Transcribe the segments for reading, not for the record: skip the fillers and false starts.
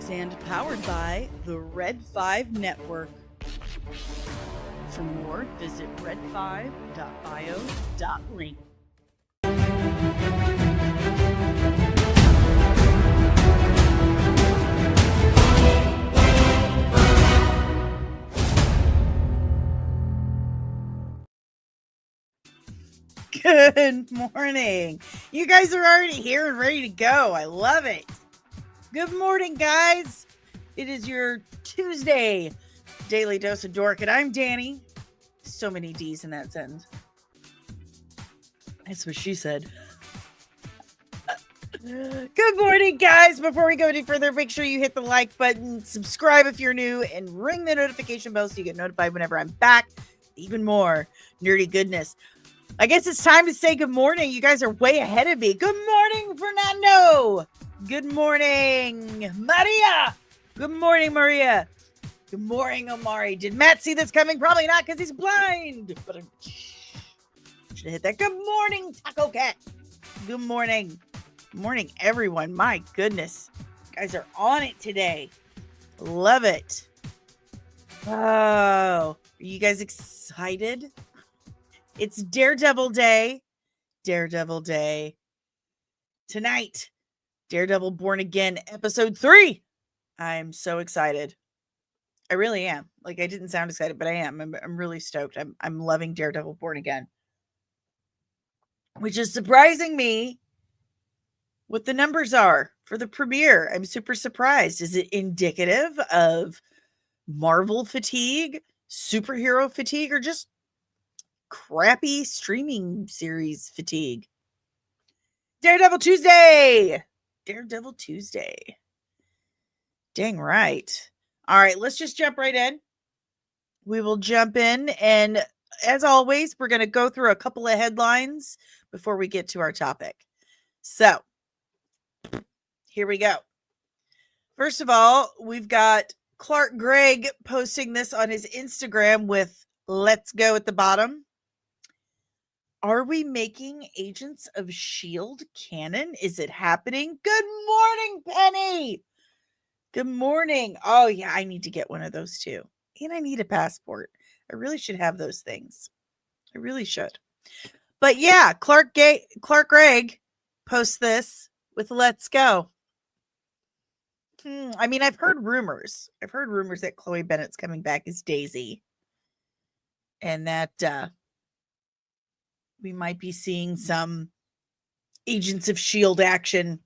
Netflix and powered by the Red 5 Network. For more, visit red5.bio.link. Good morning. You guys are already here and ready to go. I love it. Good morning, guys. It is your Tuesday Daily Dose of Dork, and I'm Danny. So many D's in that sentence. That's what she said. Good morning, guys. Before we go any further, make sure you hit the like button, subscribe if you're new, and ring the notification bell so you get notified whenever I'm back. Even more nerdy goodness. I guess it's time to say good morning. You guys are way ahead of me. Good morning, Fernando. Good morning, Maria. Good morning, Maria. Good morning, Omari. Did Matt see this coming? Probably not because he's blind. But I should have hit that. Good morning, Taco Cat. Good morning. Good morning, everyone. My goodness. You guys are on it today. Love it. Oh, are you guys excited? It's Daredevil Day. Daredevil Day. Tonight, Daredevil Born Again, episode 3. I'm so excited. I really am. Like, I didn't sound excited, but I am. I'm really stoked. I'm loving Daredevil Born Again. Which is surprising me what the numbers are for the premiere. I'm super surprised. Is it indicative of Marvel fatigue, superhero fatigue, or just crappy streaming series fatigue? Daredevil Tuesday. Daredevil Tuesday. Dang right. All right, let's just jump right in. We will jump in, and as always, we're going to go through a couple of headlines before we get to our topic. So, here we go. First of all, we've got Clark Gregg posting this on his Instagram with "Let's go" at the bottom. Are we making Agents of S.H.I.E.L.D. canon? Is it happening? Good morning, Penny. Good morning. Oh, yeah, I need to get one of those too. And I need a passport. I really should have those things. I really should. But yeah, Clark Gregg posts this with "Let's go." I mean, I've heard rumors. I've heard rumors that Chloe Bennett's coming back as Daisy. And that we might be seeing some Agents of S.H.I.E.L.D. action,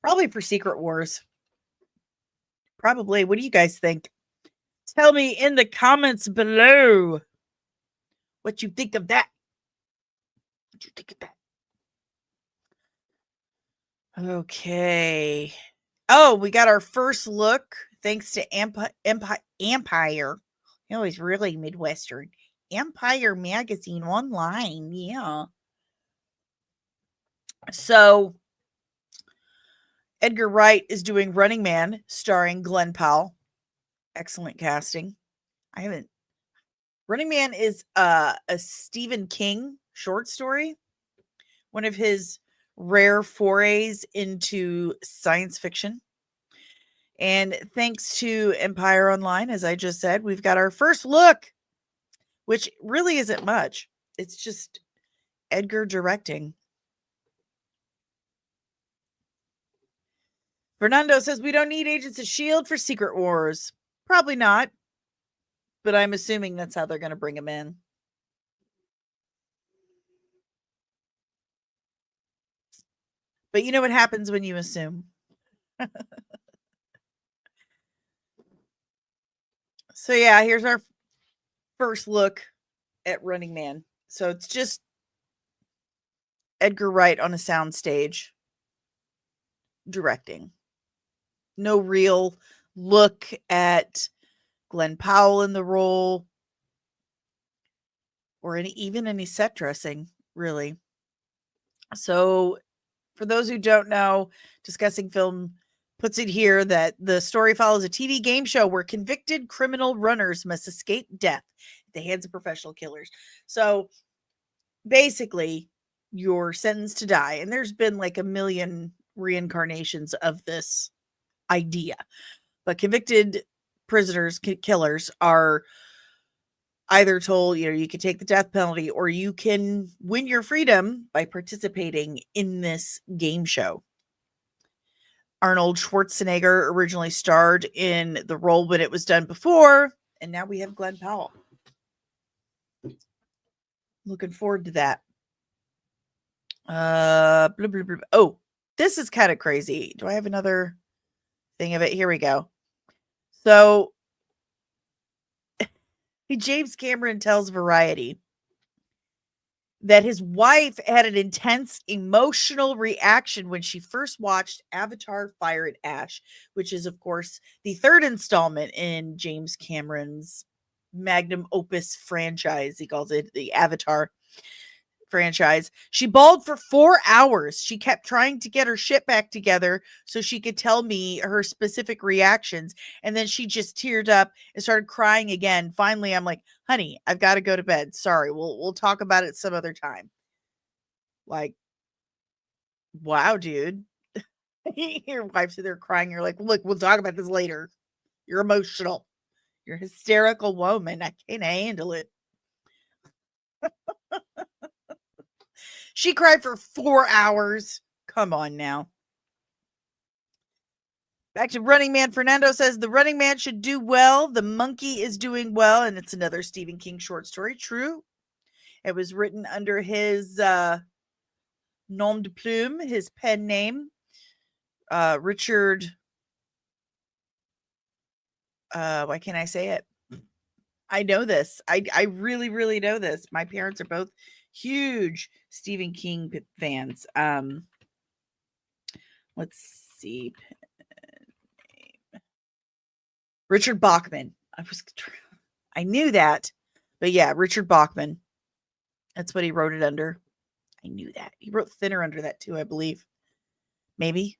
probably for Secret Wars. Probably. What do you guys think? Tell me in the comments below what you think of that. What you think of that? Okay. Oh, we got our first look thanks to Empire. It was really Midwestern. Empire Magazine online. Yeah. So, Edgar Wright is doing Running Man, starring Glenn Powell. Excellent casting. Running Man is a Stephen King short story. One of his rare forays into science fiction. And thanks to Empire Online, as I just said, we've got our first look, which really isn't much. It's just Edgar directing. Fernando says we don't need Agents of S.H.I.E.L.D. for Secret Wars. Probably not. But I'm assuming that's how they're going to bring him in. But you know what happens when you assume. So yeah, here's our first look at Running Man. So it's just Edgar Wright on a soundstage directing. No real look at Glenn Powell in the role or even any set dressing, really. So for those who don't know, Discussing Film puts it here that the story follows a TV game show where convicted criminal runners must escape death at the hands of professional killers. So basically, you're sentenced to die. And there's been like a million reincarnations of this idea. But convicted prisoners, killers, are either told, you can take the death penalty or you can win your freedom by participating in this game show. Arnold Schwarzenegger originally starred in the role when it was done before, and now we have Glenn Powell. Looking forward to that. Blah, blah, blah. Oh, this is kind of crazy. Do I have another thing of it? Here we go. So James Cameron tells Variety that his wife had an intense emotional reaction when she first watched Avatar Fire and Ash, which is, of course, the third installment in James Cameron's magnum opus franchise. He calls it the Avatar franchise. She bawled for 4 hours. She kept trying to get her shit back together so she could tell me her specific reactions. And then she just teared up and started crying again. Finally, I'm like, honey, I've got to go to bed. Sorry. We'll talk about it some other time. Like, wow, dude. Your wife's there crying. You're like, look, we'll talk about this later. You're emotional. You're a hysterical woman. I can't handle it. She cried for 4 hours. Come on now. Back to Running Man. Fernando says the Running Man should do well. The monkey is doing well. And it's another Stephen King short story. True. It was written under his nom de plume, his pen name. Richard. Why can't I say it? I know this. I really, really know this. My parents are both huge Stephen King fans. Let's see. Richard Bachman. I knew that. But yeah, Richard Bachman. That's what he wrote it under. I knew that. He wrote Thinner under that too, I believe. Maybe.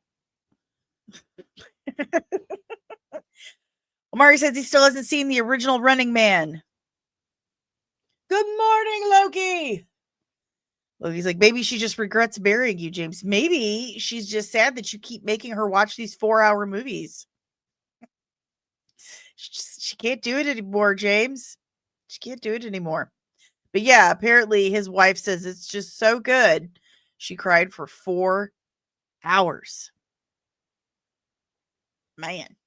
Omari says he still hasn't seen the original Running Man. Good morning, Loki. Loki's like, maybe she just regrets burying you, James. Maybe she's just sad that you keep making her watch these 4-hour movies. She can't do it anymore, James. She can't do it anymore. But yeah, apparently his wife says it's just so good. She cried for 4 hours. Man,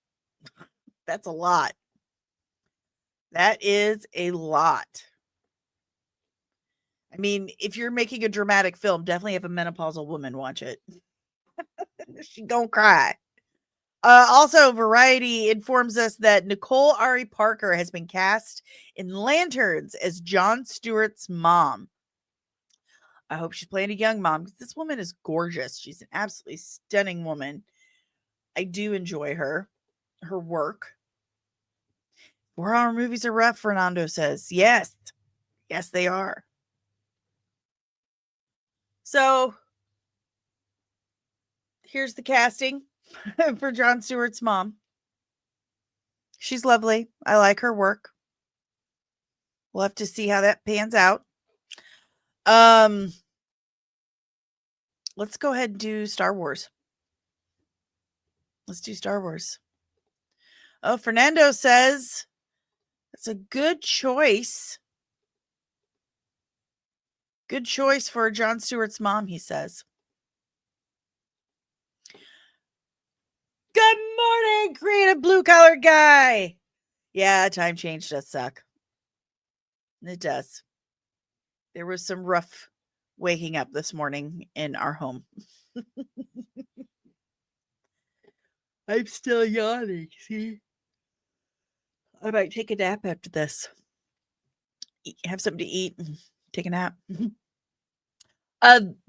that's a lot. That is a lot. I mean, if you're making a dramatic film, definitely have a menopausal woman watch it. She gonna cry. Also, Variety informs us that Nicole Ari Parker has been cast in Lanterns as Jon Stewart's mom. I hope she's playing a young mom. This woman is gorgeous. She's an absolutely stunning woman. I do enjoy her work. 4-hour movies are rough, Fernando says. Yes. Yes, they are. So, here's the casting for Jon Stewart's mom. She's lovely. I like her work. We'll have to see how that pans out. Let's go ahead and do Star Wars. Let's do Star Wars. Oh, Fernando says it's a good choice. Good choice for Jon Stewart's mom, he says. Good morning, creative blue-collar guy. Yeah, time change does suck. It does. There was some rough waking up this morning in our home. I'm still yawning, see? I might take a nap after this. Have something to eat and take a nap.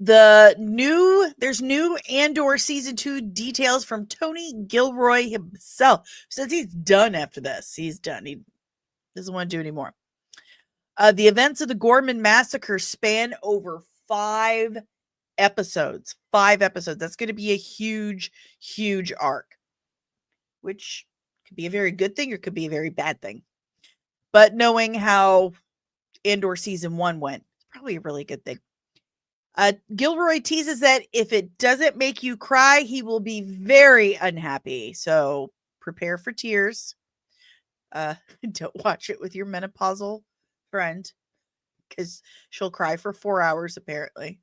There's new ANDOR season 2 details from Tony Gilroy himself. Says he's done after this. He's done. He doesn't want to do anymore. The events of the Gorman massacre span over 5 episodes. 5 episodes. That's going to be a huge, huge arc, which could be a very good thing or could be a very bad thing. But knowing how ANDOR season 1 went, it's probably a really good thing. Gilroy teases that if it doesn't make you cry, he will be very unhappy. So prepare for tears. Don't watch it with your menopausal friend because she'll cry for 4 hours apparently.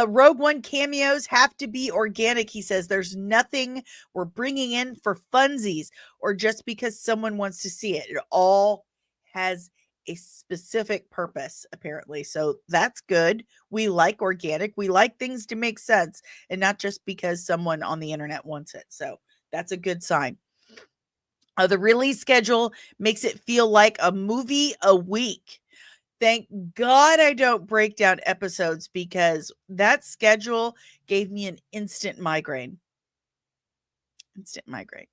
Rogue One cameos have to be organic, he says. There's nothing we're bringing in for funsies or just because someone wants to see it. It all has a specific purpose, apparently. So that's good. We like organic. We like things to make sense and not just because someone on the internet wants it. So that's a good sign. The release schedule makes it feel like a movie a week. Thank God I don't break down episodes because that schedule gave me an instant migraine. Instant migraine.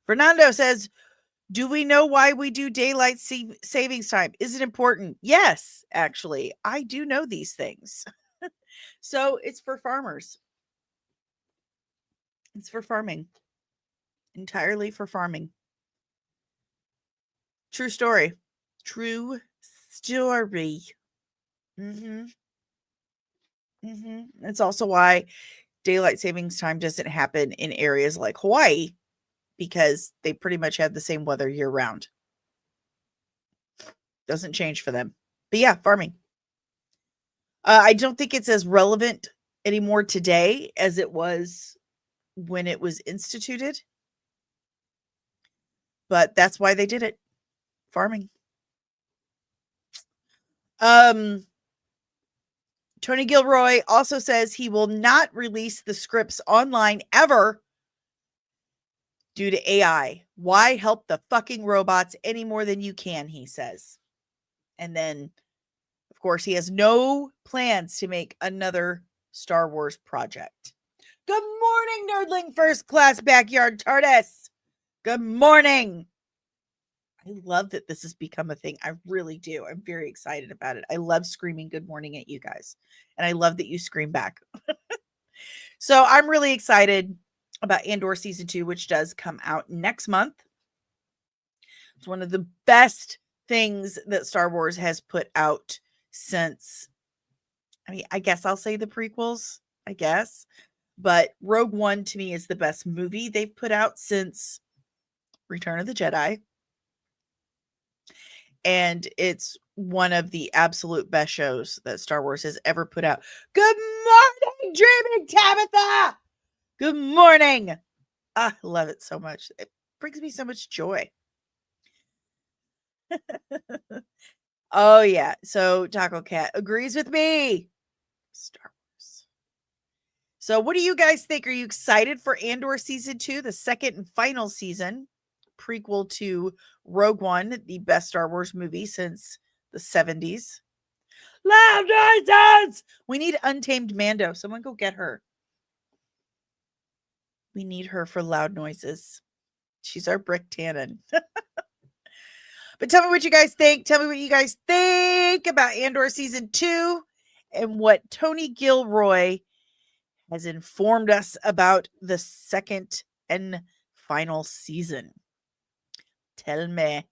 Fernando says, do we know why we do daylight savings time? Is it important? Yes, actually. I do know these things. So it's for farmers. It's for farming. Entirely for farming. True story. True story. It's also why daylight savings time doesn't happen in areas like Hawaii because they pretty much have the same weather year round. Doesn't change for them. But yeah, farming. I don't think it's as relevant anymore today as it was when it was instituted. But that's why they did it. Farming. Tony Gilroy also says he will not release the scripts online ever due to AI. Why help the fucking robots any more than you can, he says. And then, of course, he has no plans to make another Star Wars project. Good morning, Nerdling First Class Backyard TARDIS. Good morning. I love that this has become a thing. I really do. I'm very excited about it. I love screaming good morning at you guys. And I love that you scream back. So I'm really excited about Andor Season 2, which does come out next month. It's one of the best things that Star Wars has put out since, I guess I'll say the prequels, I guess. But Rogue One to me is the best movie they've put out since Return of the Jedi. And it's one of the absolute best shows that Star Wars has ever put out. Good morning, Dreaming Tabitha! Good morning! I love it so much. It brings me so much joy. Oh, yeah. So Taco Cat agrees with me. Star Wars. So what do you guys think? Are you excited for Andor Season 2, the second and final season? Prequel to Rogue One, the best Star Wars movie since the 70s. Loud noises! We need Untamed Mando. Someone go get her. We need her for loud noises. She's our Brick Tannen. But tell me what you guys think. Tell me what you guys think about Andor Season 2 and what Tony Gilroy has informed us about the second and final season. Tell me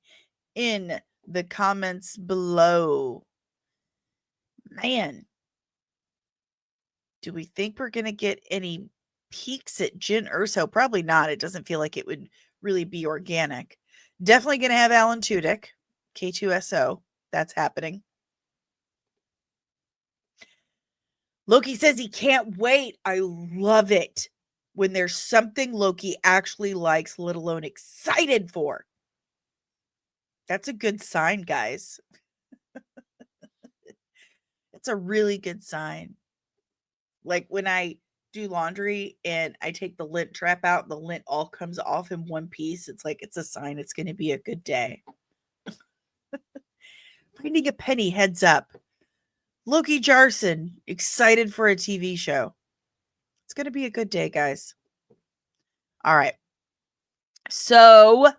in the comments below. Man, do we think we're going to get any peeks at Jyn Erso? Probably not. It doesn't feel like it would really be organic. Definitely going to have Alan Tudyk, K2SO. That's happening. Loki says he can't wait. I love it when there's something Loki actually likes, let alone excited for. That's a good sign, guys. It's a really good sign. Like when I do laundry and I take the lint trap out, the lint all comes off in one piece. It's like, it's a sign it's going to be a good day. Finding a penny, heads up. Loki Jarson, excited for a TV show. It's going to be a good day, guys. All right. So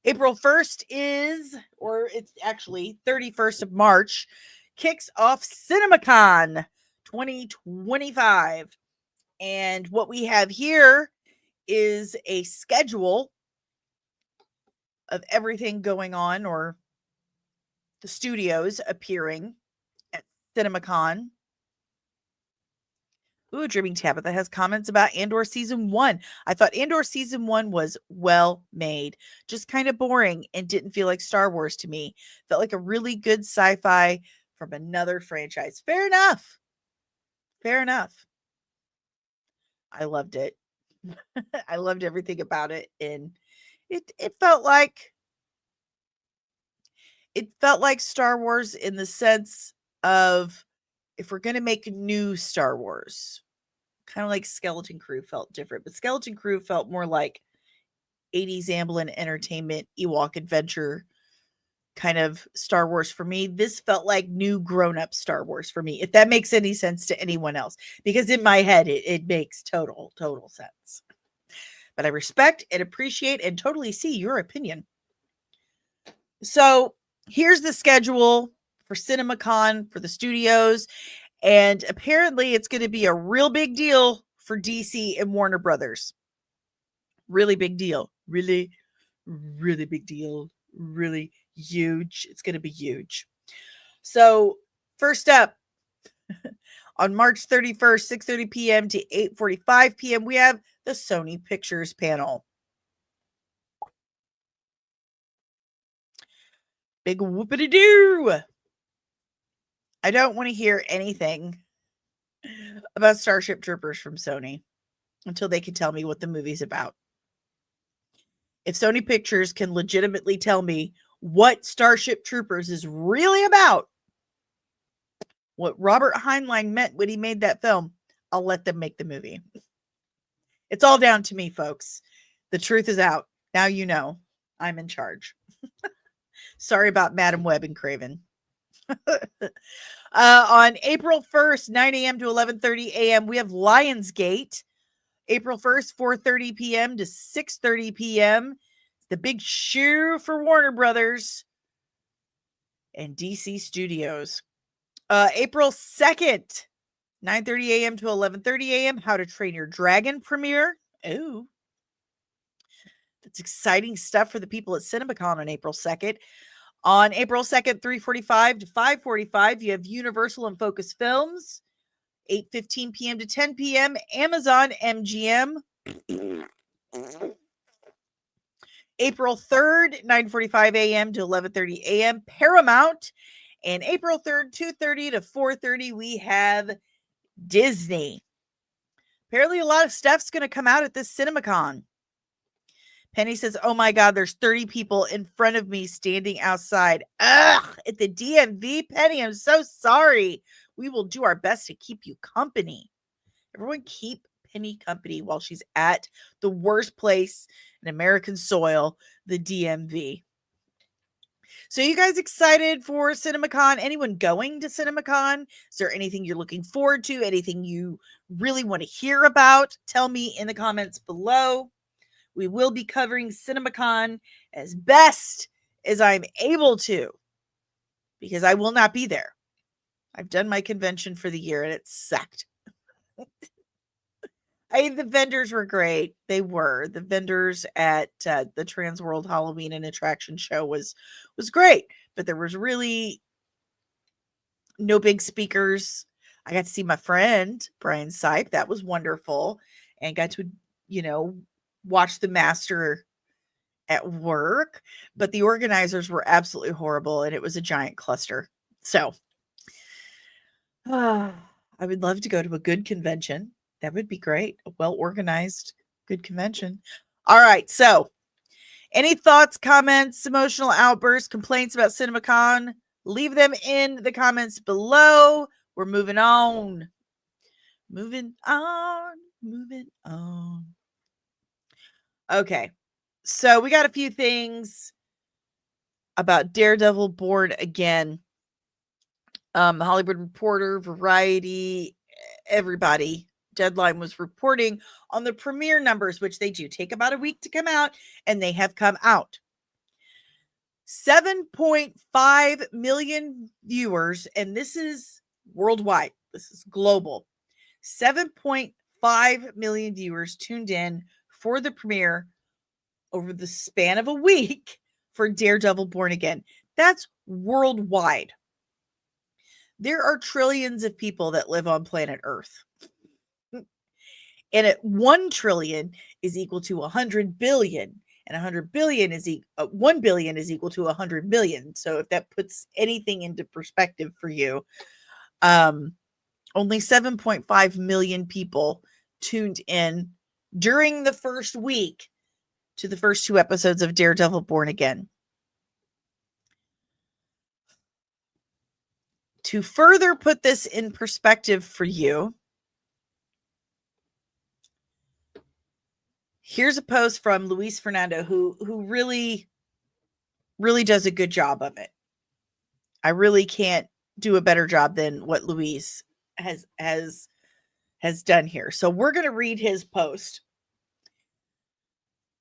April 1st is, or it's actually 31st of March, kicks off CINEMACON 2025. And what we have here is a schedule of everything going on, or the studios appearing at CinemaCon. Ooh, Dreaming Tabitha has comments about Andor Season 1. I thought Andor Season 1 was well made, just kind of boring and didn't feel like Star Wars to me. Felt like a really good sci-fi from another franchise. Fair enough. Fair enough. I loved it. I loved everything about it, and it felt like Star Wars in the sense of, if we're going to make a new Star Wars, kind of like Skeleton Crew felt different, but Skeleton Crew felt more like 80s Amblin Entertainment, Ewok Adventure kind of Star Wars for me. This felt like new grown-up Star Wars for me, if that makes any sense to anyone else, because in my head, it makes total sense. But I respect and appreciate and totally see your opinion. So here's the schedule for CinemaCon for the studios. And apparently it's going to be a real big deal for DC and Warner Brothers. Really big deal. Really, really big deal. Really huge. It's going to be huge. So first up, on March 31st, 6:30 p.m. to 8:45 p.m., we have the Sony Pictures panel. Big whoopity-doo. I don't want to hear anything about Starship Troopers from Sony until they can tell me what the movie's about. If Sony Pictures can legitimately tell me what Starship Troopers is really about, what Robert Heinlein meant when he made that film, I'll let them make the movie. It's all down to me, folks. The truth is out. Now you know. I'm in charge. Sorry about Madam Web and Craven. On April 1st, 9 a.m. to 11:30 a.m., we have Lionsgate. April 1st, 4:30 p.m. to 6:30 p.m. The big shoe for Warner Brothers and DC Studios. April 2nd, 9:30 a.m. to 11:30 a.m. How to Train Your Dragon premiere. Ooh. That's exciting stuff for the people at CinemaCon on April 2nd. On April 2nd, 3:45 to 5:45, you have Universal and Focus Films. 8:15 p.m. to 10 p.m. Amazon MGM. April 3rd, 9:45 a.m. to 11:30 a.m. Paramount. And April 3rd, 2:30 to 4:30, we have Disney. Apparently a lot of stuff's going to come out at this CinemaCon. Penny says, oh my God, there's 30 people in front of me standing outside. Ugh, at the DMV, Penny, I'm so sorry. We will do our best to keep you company. Everyone keep Penny company while she's at the worst place in American soil, the DMV. So you guys excited for CinemaCon? Anyone going to CinemaCon? Is there anything you're looking forward to? Anything you really want to hear about? Tell me in the comments below. We will be covering CinemaCon as best as I'm able to, because I will not be there. I've done my convention for the year and it sucked. The vendors were great. They were. The vendors at the Trans World Halloween and Attraction Show was great, but there was really no big speakers. I got to see my friend Brian Sipe. That was wonderful, and got to, watch the master at work, but the organizers were absolutely horrible and it was a giant cluster. So I would love to go to a good convention. That would be great. A well-organized, good convention. All right. So any thoughts, comments, emotional outbursts, complaints about CinemaCon, leave them in the comments below. We're moving on. Moving on. Okay. So we got a few things about Daredevil Born Again. Hollywood Reporter, Variety, everybody, Deadline was reporting on the premiere numbers, which they do take about a week to come out, and they have come out. 7.5 million viewers, and this is worldwide. This is global. 7.5 million viewers tuned in for the premiere over the span of a week for Daredevil Born Again. That's worldwide. There are trillions of people that live on planet Earth. And at 1 trillion is equal to 100 billion. And 100 billion is 1 billion is equal to 100 million. So if that puts anything into perspective for you, only 7.5 million people tuned in during the first week to the first 2 episodes of Daredevil Born Again. To further put this in perspective for you, here's a post from Luis Fernando, who really does a good job of it. I really can't do a better job than what Luis has done here. So we're going to read his post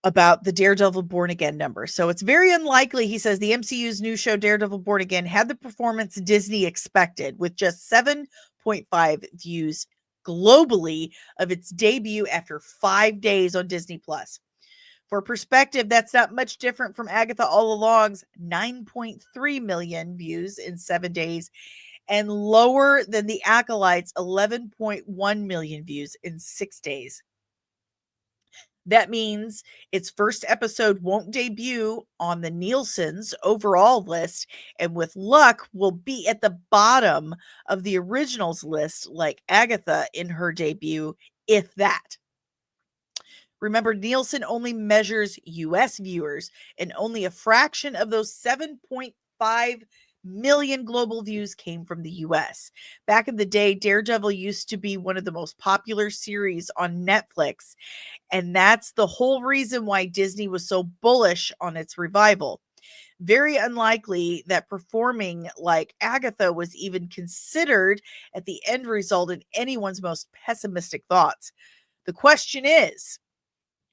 about the Daredevil Born Again number. So it's very unlikely, he says, the MCU's new show Daredevil Born Again had the performance Disney expected, with just 7.5 views globally of its debut after 5 days on Disney Plus. For perspective, that's not much different from Agatha All Along's 9.3 million views in 7 days, and lower than The Acolyte's 11.1 million views in 6 days. That means its first episode won't debut on the Nielsen's overall list, and with luck will be at the bottom of the originals list like Agatha in her debut, if that. Remember, Nielsen only measures US viewers, and only a fraction of those 7.5 million global views came from the US. Back in the day, Daredevil used to be one of the most popular series on Netflix, and that's the whole reason why Disney was so bullish on its revival. Very unlikely that performing like Agatha was even considered at the end result in anyone's most pessimistic thoughts. The question is,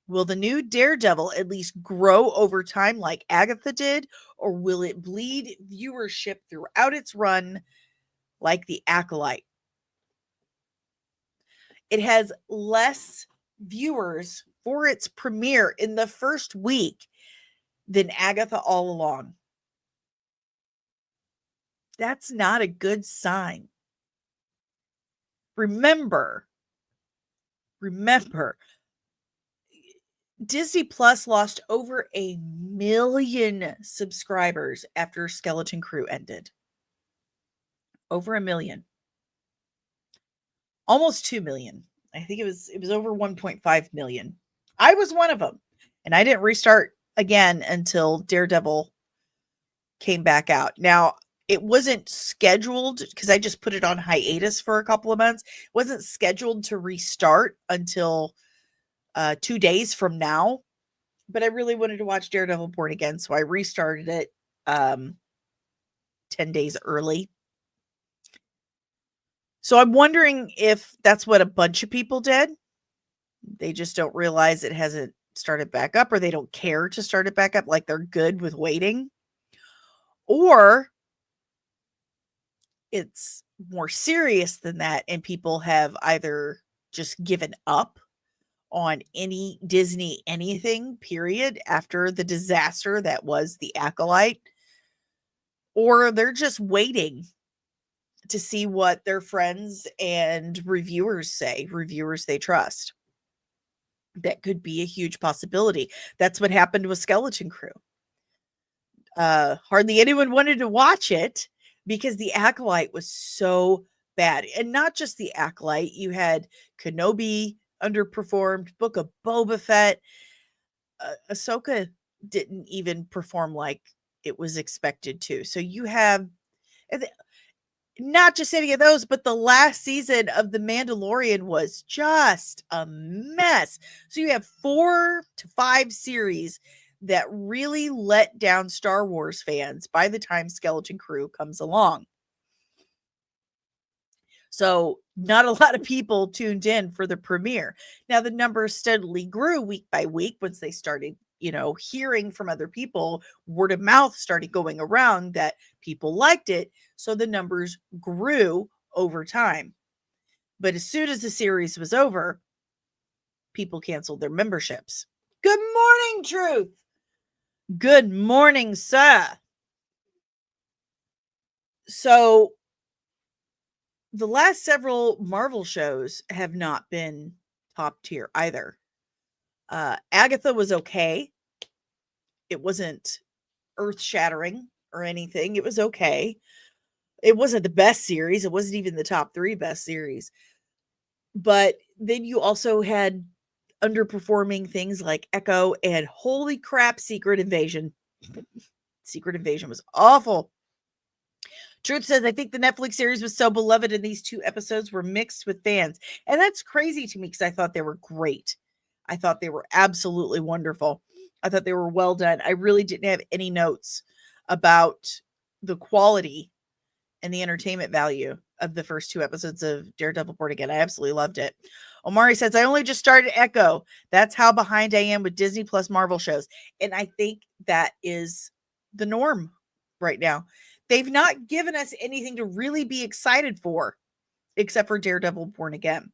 will the new Daredevil at least grow over time like Agatha did, or will it bleed viewership throughout its run like The Acolyte? It has less viewers for its premiere in the first week than Agatha All Along. That's not a good sign. Remember, Disney Plus lost over 1 million subscribers after Skeleton Crew ended. Over 1 million. Almost 2 million. I think it was over 1.5 million. I was one of them, and I didn't restart again until Daredevil came back out. Now, it wasn't scheduled because I just put it on hiatus for a couple of months. It wasn't scheduled to restart until 2 days from now, but I really wanted to watch Daredevil Born Again, so I restarted it 10 days early. So I'm wondering if that's what a bunch of people did. They just don't realize it hasn't started back up, or they don't care to start it back up, like they're good with waiting. Or it's more serious than that, and people have either just given up on any Disney anything, period, after the disaster that was The Acolyte, or they're just waiting to see what their friends and reviewers say, reviewers they trust. That could be a huge possibility. That's what happened with Skeleton Crew. Hardly anyone wanted to watch it because The Acolyte was so bad. And not just The Acolyte, you had Kenobi underperformed, Book of Boba Fett. Ahsoka didn't even perform like it was expected to. So you have not just any of those, but the last season of The Mandalorian was just a mess. So you have 4 to 5 series that really let down Star Wars fans by the time Skeleton Crew comes along. So not a lot of people tuned in for the premiere. Now the numbers steadily grew week by week once they started, hearing from other people. Word of mouth started going around that people liked it. So the numbers grew over time. But as soon as the series was over, people canceled their memberships. Good morning, Truth. Good morning, sir. So the last several Marvel shows have not been top tier either. Agatha was okay. It wasn't earth-shattering or anything. It was okay. It wasn't the best series. It wasn't even the top 3 best series. But then you also had underperforming things like Echo and holy crap, Secret Invasion. Secret Invasion was awful. Truth says, I think the Netflix series was so beloved and these 2 episodes were mixed with fans. And that's crazy to me because I thought they were great. I thought they were absolutely wonderful. I thought they were well done. I really didn't have any notes about the quality and the entertainment value of the first 2 episodes of Daredevil Born Again. I absolutely loved it. Omari says, I only just started Echo. That's how behind I am with Disney plus Marvel shows. And I think that is the norm right now. They've not given us anything to really be excited for, except for Daredevil Born Again.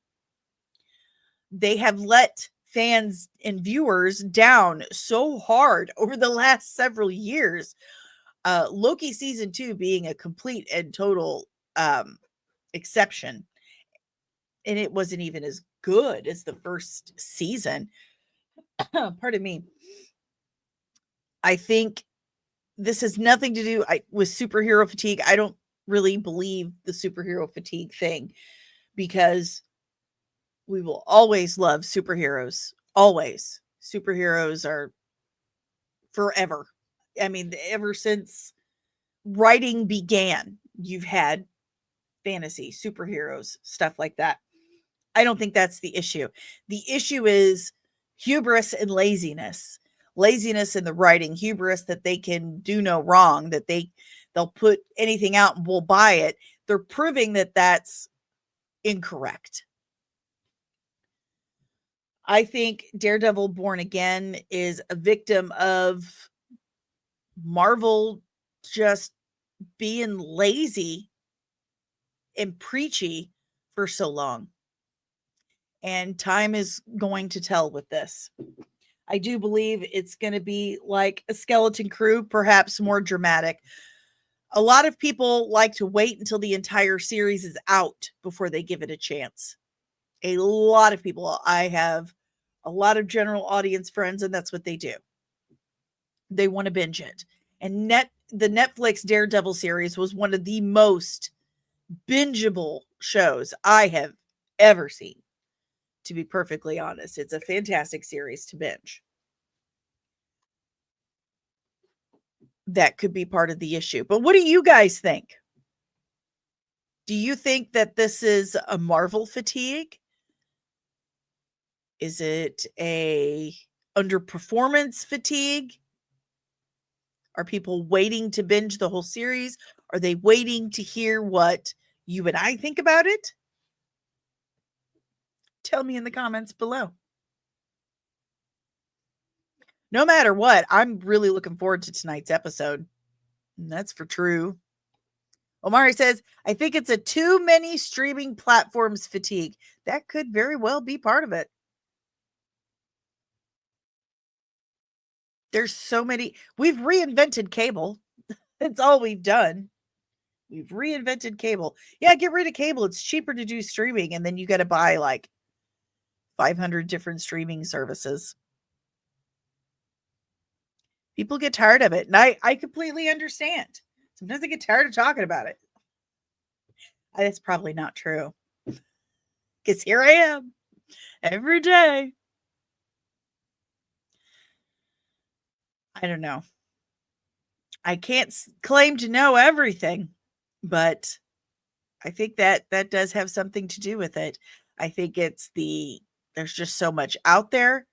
They have let fans and viewers down so hard over the last several years. Loki season 2 being a complete and total exception. And it wasn't even as good as the first season. Pardon me. I think this has nothing to do with superhero fatigue. I don't really believe the superhero fatigue thing because we will always love superheroes. Always. Superheroes are forever. I mean, ever since writing began, you've had fantasy, superheroes, stuff like that. I don't think that's the issue. The issue is hubris and laziness. Laziness in the writing, hubris that they can do no wrong, that they'll put anything out and we'll buy it. They're proving that that's incorrect. I think Daredevil Born Again is a victim of Marvel just being lazy and preachy for so long. And time is going to tell with this. I do believe it's going to be like a Skeleton Crew, perhaps more dramatic. A lot of people like to wait until the entire series is out before they give it a chance. A lot of people. I have a lot of general audience friends, and that's what they do. They want to binge it. And the Netflix Daredevil series was one of the most bingeable shows I have ever seen. To be perfectly honest, it's a fantastic series to binge. That could be part of the issue. But what do you guys think? Do you think that this is a Marvel fatigue? Is it a underperformance fatigue? Are people waiting to binge the whole series? Are they waiting to hear what you and I think about it? Tell me in the comments below. No matter what, I'm really looking forward to tonight's episode. And that's for true. Omari says, I think it's a too many streaming platforms fatigue. That could very well be part of it. There's so many. We've reinvented cable. That's all we've done. We've reinvented cable. Yeah, get rid of cable. It's cheaper to do streaming, and then you got to buy like 500 different streaming services. People get tired of it, and I completely understand. Sometimes I get tired of talking about it. That's probably not true. Because here I am every day. I don't know. I can't claim to know everything, but I think that does have something to do with it. I think it's there's just so much out there.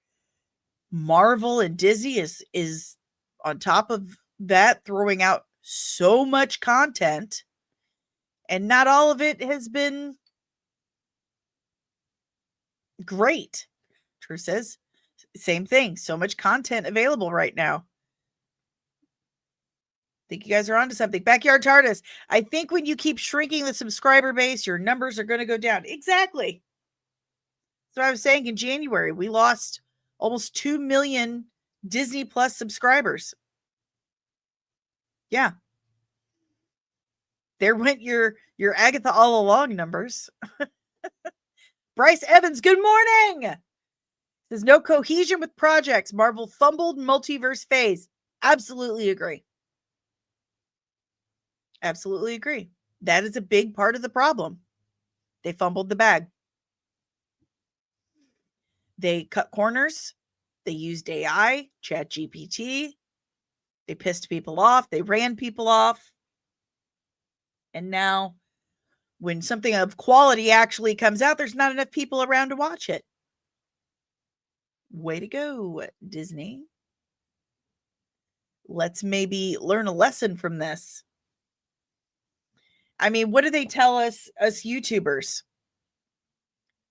Marvel and Disney is on top of that, throwing out so much content, and not all of it has been great. True says, same thing. So much content available right now. I think you guys are onto something. Backyard TARDIS. I think when you keep shrinking the subscriber base, your numbers are going to go down. Exactly. So I was saying in January, we lost almost 2 million Disney Plus subscribers. Yeah. There went your Agatha All Along numbers. Bryce Evans, good morning. There's no cohesion with projects. Marvel fumbled multiverse phase. Absolutely agree. Absolutely agree. That is a big part of the problem. They fumbled the bag. They cut corners. They used AI, Chat GPT. They pissed people off. They ran people off. And now, when something of quality actually comes out, there's not enough people around to watch it. Way to go, Disney. Let's maybe learn a lesson from this. I mean, what do they tell us YouTubers?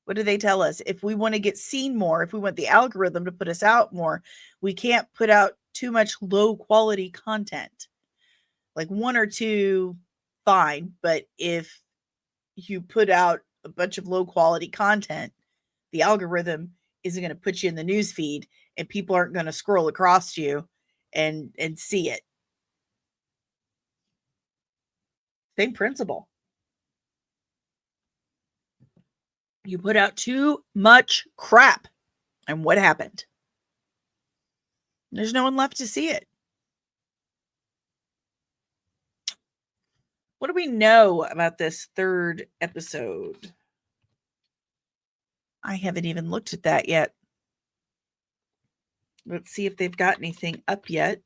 What do they tell us? If we want to get seen more, if we want the algorithm to put us out more, we can't put out too much low quality content. Like one or two, fine. But if you put out a bunch of low quality content, the algorithm isn't going to put you in the news feed and people aren't going to scroll across you and see it. Same principle. You put out too much crap. And what happened? There's no one left to see it. What do we know about this third episode? I haven't even looked at that yet. Let's see if they've got anything up yet.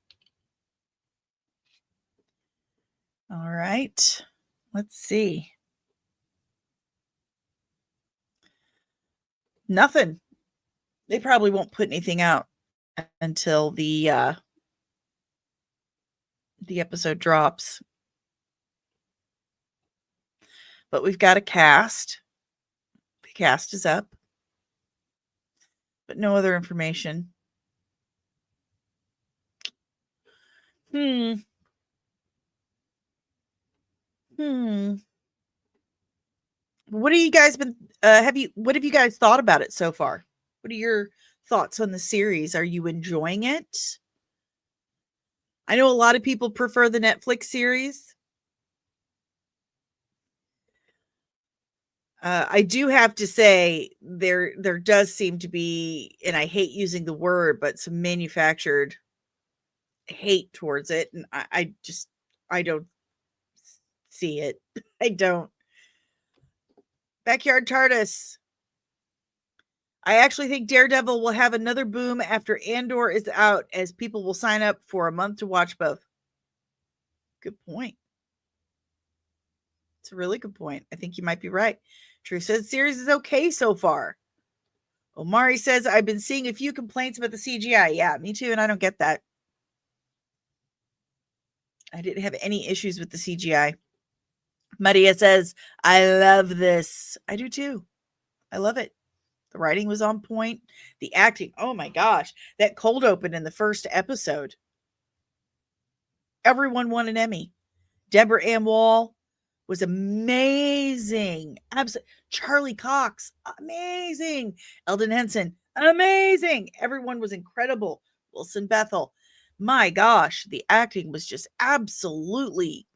All right. Let's see. Nothing. They probably won't put anything out until the episode drops. But we've got a cast. The cast is up. But no other information. What have you guys been what have you guys thought about it so far? What are your thoughts on the series? Are you enjoying it? I know a lot of people prefer the Netflix series. I do have to say there does seem to be, and I hate using the word, but some manufactured hate towards it, and I don't see it. I don't. Backyard TARDIS. I actually think Daredevil will have another boom after ANDOR is out, as people will sign up for a month to watch both. Good point. It's a really good point. I think you might be right. True says series is okay so far. Omari says, I've been seeing a few complaints about the CGI. Yeah, me too, and I don't get that. I didn't have any issues with the CGI. Maria says, I love this. I do too. I love it. The writing was on point. The acting, oh my gosh. That cold open in the first episode. Everyone won an Emmy. Deborah Ann Wall was amazing. Absolutely. Charlie Cox, amazing. Eldon Henson, amazing. Everyone was incredible. Wilson Bethel, my gosh, the acting was just absolutely,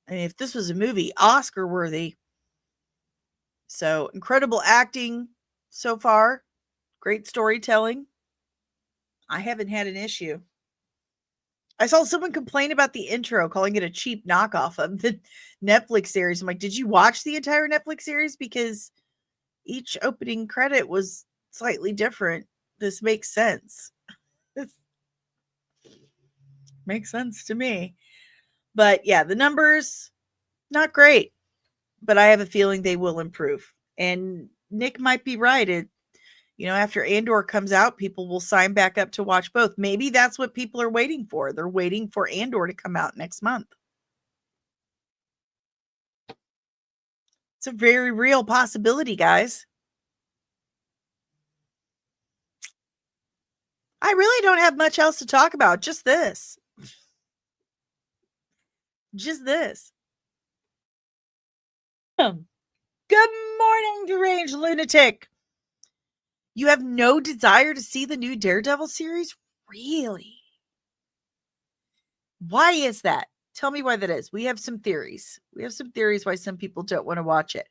I mean, if this was a movie, Oscar worthy. So incredible acting so far. Great storytelling. I haven't had an issue. I saw someone complain about the intro, calling it a cheap knockoff of the Netflix series. I'm like, did you watch the entire Netflix series? Because each opening credit was slightly different. This makes sense. This makes sense to me. But yeah, the numbers, not great. But I have a feeling they will improve. And Nick might be right. After ANDOR comes out, people will sign back up to watch both. Maybe that's what people are waiting for. They're waiting for ANDOR to come out next month. It's a very real possibility, guys. I really don't have much else to talk about. Just this. Just this. Good morning, deranged lunatic. You have no desire to see the new Daredevil series? Really? Why is that? Tell me why that is. We have some theories. We have some theories why some people don't want to watch it.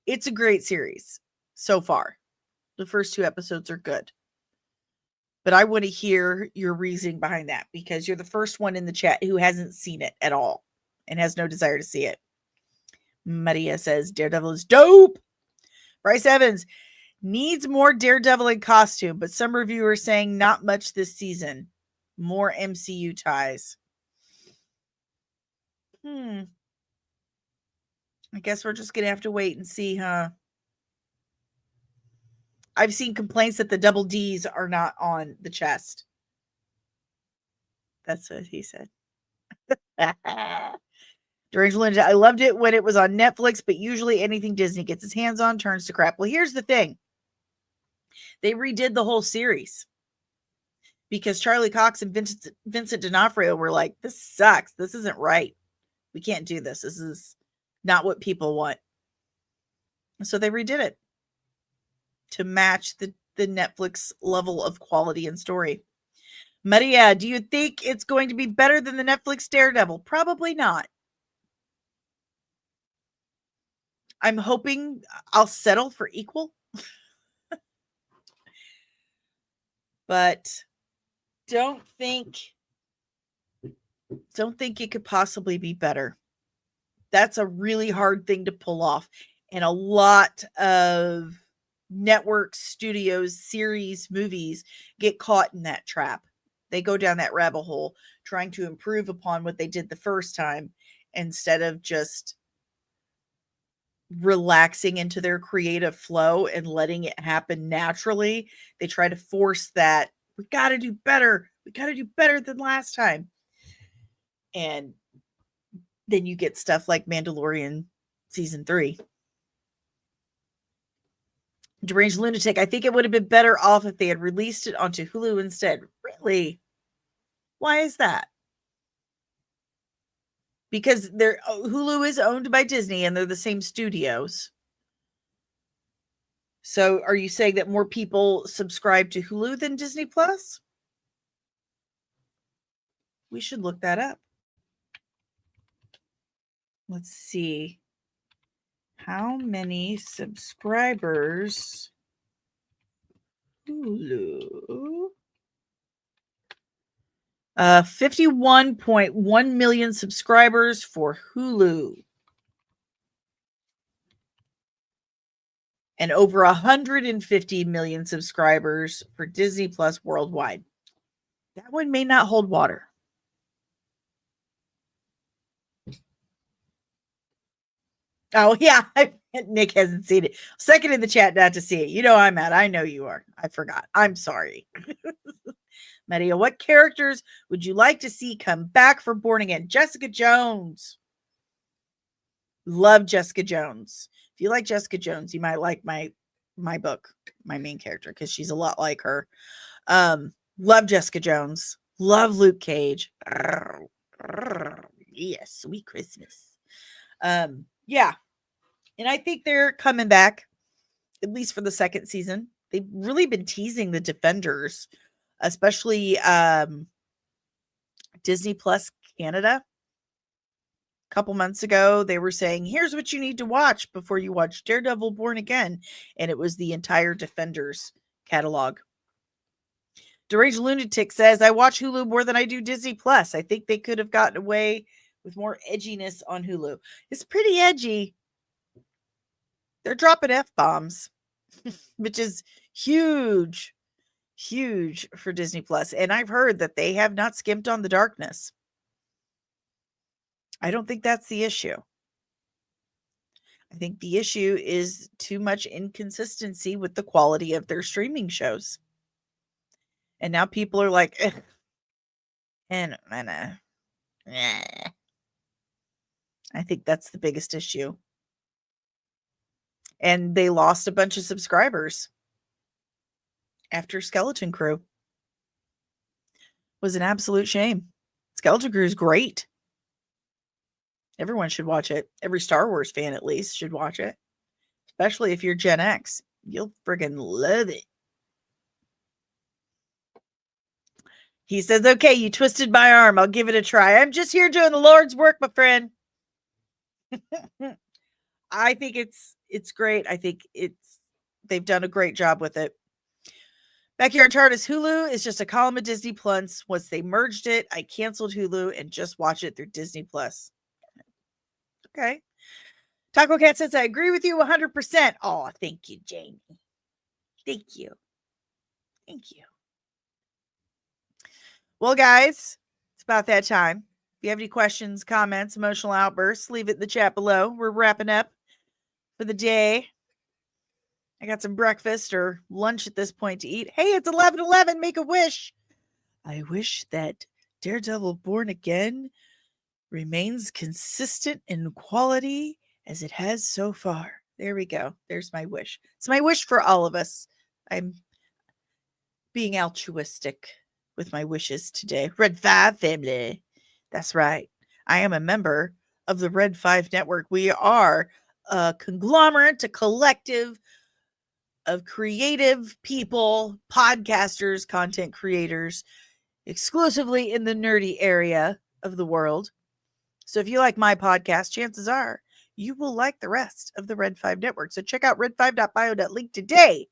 It's a great series. so far. The first 2 episodes are good. But I want to hear your reasoning behind that because you're the first one in the chat who hasn't seen it at all and has no desire to see it. Maria says Daredevil is dope. Bryce Evans needs more Daredevil in costume, but some reviewers saying not much this season. More MCU ties. I guess we're just going to have to wait and see, huh? I've seen complaints that the double D's are not on the chest. That's what he said. Deranged Linda, I loved it when it was on Netflix, but usually anything Disney gets its hands on turns to crap. Well, here's the thing. They redid the whole series because Charlie Cox and Vincent D'Onofrio were like, this sucks. This isn't right. We can't do this. This is not what people want. So they redid it to match the Netflix level of quality and story. Maria, do you think it's going to be better than the Netflix Daredevil? Probably not. I'm hoping I'll settle for equal. But don't think it could possibly be better. That's a really hard thing to pull off. And a lot of network studios, series, movies get caught in that trap. They go down that rabbit hole trying to improve upon what they did the first time instead of just relaxing into their creative flow and letting it happen naturally. They try to force that. We got to do better. We got to do better than last time. And then you get stuff like Mandalorian season 3. Deranged Lunatic, I think it would have been better off if they had released it onto Hulu instead. Really? Why is that? Because Hulu is owned by Disney and they're the same studios. So are you saying that more people subscribe to Hulu than Disney Plus? We should look that up. Let's see. How many subscribers Hulu? 51.1 million subscribers for Hulu. And over 150 million subscribers for Disney Plus worldwide. That one may not hold water. Oh, yeah. Nick hasn't seen it. Second in the chat not to see it. You know I'm mad. I know you are. I forgot. I'm sorry. Maria, what characters would you like to see come back for Born Again? Jessica Jones. Love Jessica Jones. If you like Jessica Jones, you might like my book, my main character, because she's a lot like her. Love Jessica Jones. Love Luke Cage. Yes, sweet Christmas. Yeah. And I think they're coming back, at least for the second season. They've really been teasing the Defenders, especially Disney Plus Canada. A couple months ago, they were saying, here's what you need to watch before you watch Daredevil Born Again. And it was the entire Defenders catalog. Deranged Lunatic says, I watch Hulu more than I do Disney Plus. I think they could have gotten away with more edginess on Hulu. It's pretty edgy. They're dropping F-bombs, which is huge for Disney Plus. And I've heard that they have not skimped on the darkness. I don't think that's the issue. I think the issue is too much inconsistency with the quality of their streaming shows. And now people are like, I think that's the biggest issue. And they lost a bunch of subscribers after Skeleton Crew. It was an absolute shame. Skeleton Crew is great. Everyone should watch it. Every Star Wars fan, at least, should watch it. Especially if you're Gen X. You'll friggin' love it. He says, okay, you twisted my arm. I'll give it a try. I'm just here doing the Lord's work, my friend. I think it's great. I think it's They've done a great job with it. Backyard TARDIS Hulu is just a column of Disney Plus. Once they merged it, I canceled Hulu and just watch it through Disney Plus. Okay. Taco Cat says, I agree with you 100%. Oh, thank you, Jamie. Thank you. Thank you. Well, guys, it's about that time. If you have any questions, comments, emotional outbursts, leave it in the chat below. We're wrapping up for the day. I got some breakfast or lunch at this point to eat. Hey, it's 11:11. Make a wish. I wish that Daredevil Born Again remains consistent in quality as it has so far. There we go. There's my wish. It's my wish for all of us. I'm being altruistic with my wishes today. Red 5 family. That's right. I am a member of the Red 5 network. We are a conglomerate, a collective of creative people, podcasters, content creators, exclusively in the nerdy area of the world. So if you like my podcast, chances are you will like the rest of the Red 5 network. So check out red5.bio.link today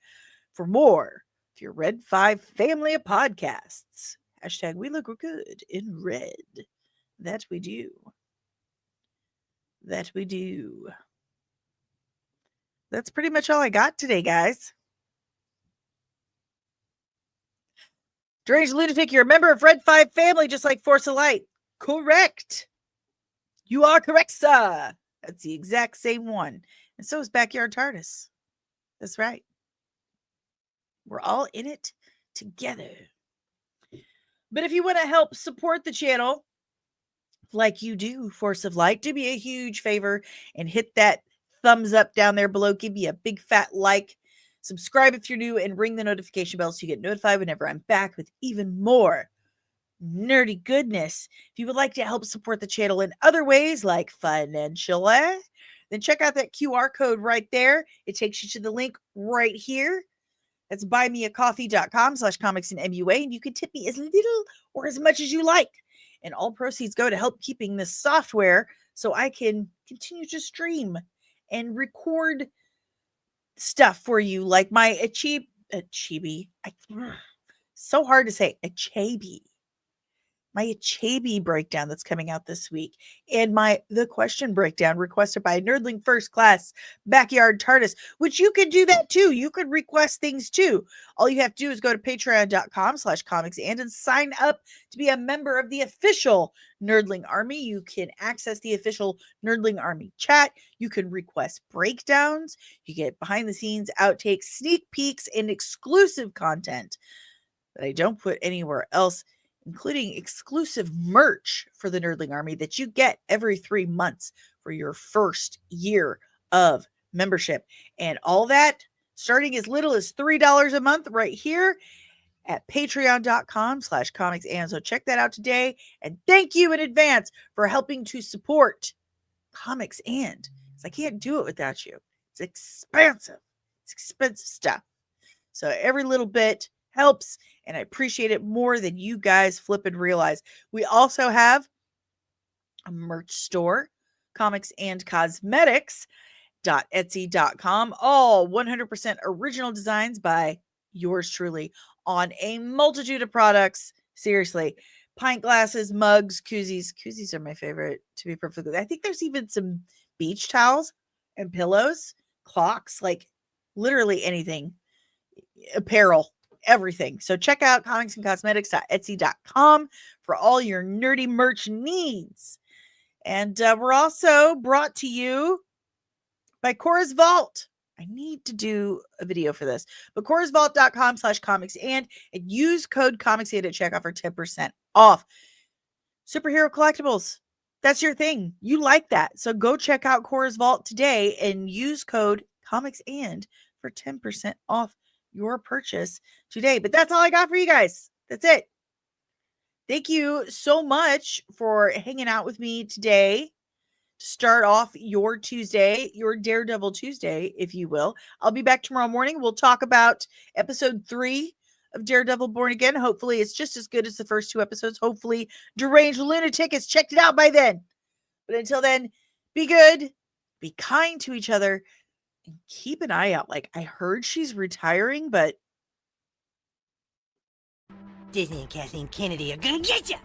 for more of your Red 5 family of podcasts. Hashtag we look good in red. That we do. That we do. That's pretty much all I got today, guys. Deranged Lunatic, you're a member of Red 5 family, just like Force of Light. Correct. You are correct, sir. That's the exact same one. And so is Backyard TARDIS. That's right. We're all in it together. But if you want to help support the channel, like you do, Force of Light, do me a huge favor and hit that thumbs up down there below. Give me a big fat like. Subscribe if you're new and ring the notification bell so you get notified whenever I'm back with even more nerdy goodness. If you would like to help support the channel in other ways, like financially, then check out that QR code right there. It takes you to the link right here. That's buymeacoffee.com/comicsandmua, and you can tip me as little or as much as you like. And all proceeds go to help keeping this software so I can continue to stream and record stuff for you, like my Achibi. So hard to say, Achibi. My Achibi breakdown that's coming out this week, and the question breakdown requested by Nerdling First Class Backyard TARDIS, which you could do that too. You could request things too. All you have to do is go to patreon.com/comicsand and sign up to be a member of the official Nerdling Army. You can access the official Nerdling Army chat. You can request breakdowns. You get behind the scenes outtakes, sneak peeks, and exclusive content that I don't put anywhere else, including exclusive merch for the Nerdling Army that you get every 3 months for your first year of membership. And all that starting as little as $3 a month right here at patreon.com/comicsand. So check that out today. And thank you in advance for helping to support Comics And. I can't do it without you. It's expensive. It's expensive stuff. So every little bit helps, and I appreciate it more than you guys flip and realize. We also have a merch store, Comics and Cosmetics.etsy.com, all 100% original designs by yours truly on a multitude of products. Seriously, pint glasses, mugs, koozies. Koozies are my favorite, to be perfectly. I think there's even some beach towels and pillows, clocks, like literally anything, apparel, everything. So check out comicsandcosmetics.etsy.com for all your nerdy merch needs. And we're also brought to you by Cora's Vault. I need to do a video for this, but corasvault.com/comicsand and use code comicsand at checkout for 10% off. Superhero collectibles. That's your thing. You like that. So go check out Cora's Vault today and use code comicsand for 10% off your purchase today. But that's all I got for you guys. That's it. Thank you so much for hanging out with me today to start off your Tuesday, your Daredevil Tuesday, if you will. I'll be back tomorrow morning. We'll talk about episode 3 of Daredevil Born Again. Hopefully it's just as good as the first 2 episodes. Hopefully Deranged Lunatic has checked it out by then. But until then, be good, be kind to each other, and keep an eye out. Like, I heard she's retiring, but Disney and Kathleen Kennedy are gonna get you!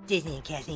Disney and Kathleen